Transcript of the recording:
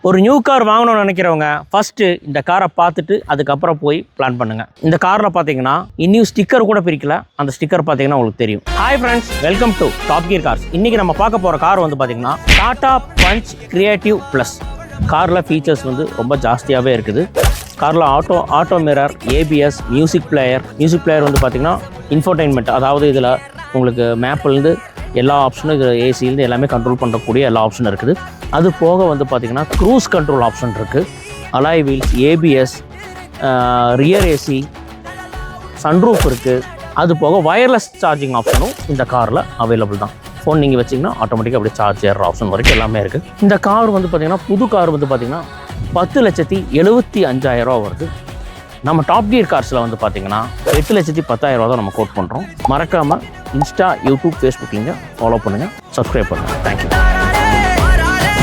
ஒரு new car வாங்கணும்னு நினைக்கிறவங்க ஃபஸ்ட்டு இந்த காரை பார்த்துட்டு அதுக்கப்புறம் போய் பிளான் பண்ணுங்கள். இந்த காரில் பார்த்தீங்கன்னா இன்னும் ஸ்டிக்கர் கூட பிரிக்கல. அந்த ஸ்டிக்கர் பார்த்தீங்கன்னா உங்களுக்கு தெரியும். Hi friends, welcome to top gear cars. இன்றைக்கி நம்ம பார்க்க போகிற கார் வந்து பார்த்தீங்கன்னா டாடா பஞ்ச் கிரியேட்டிவ் ப்ளஸ். காரில் ஃபீச்சர்ஸ் வந்து ரொம்ப ஜாஸ்தியாகவே இருக்குது. காரில் auto mirror, ABS, music player வந்து பார்த்திங்கன்னா இன்ஃபோர்டைன்மெண்ட், அதாவது இதில் உங்களுக்கு மேப்லேருந்து எல்லா ஆப்ஷனும், இது ஏசிலேருந்து எல்லாமே கண்ட்ரோல் பண்ணுறக்கூடிய எல்லா ஆப்ஷனும் இருக்குது. அது போக வந்து பார்த்திங்கன்னா க்ரூஸ் கண்ட்ரோல் ஆப்ஷன் இருக்குது, alloy wheels, ABS, rear AC, sunroof இருக்குது. அது போக வயர்லெஸ் சார்ஜிங் ஆப்ஷனும் இந்த காரில் அவைலபிள் தான். ஃபோன் நீங்கள் வச்சிங்கன்னா ஆட்டோமேட்டிக்காக அப்படியே சார்ஜ் ஏறுற ஆப்ஷன் வரைக்கும் எல்லாமே இருக்குது. இந்த கார் வந்து பார்த்திங்கன்னா புது கார் வந்து பார்த்திங்கன்னா 10,75,000 வருது. நம்ம டாப் கியர் கார்ஸில் வந்து பார்த்திங்கன்னா 8,10,000 தான் நம்ம கோட் பண்ணுறோம். மறக்காமல் இன்ஸ்டா, யூடியூப், ஃபேஸ்புக் லிங்கை ஃபாலோ பண்ணுங்கள், சப்ஸ்கிரைப் பண்ணுங்கள். தேங்க்யூ.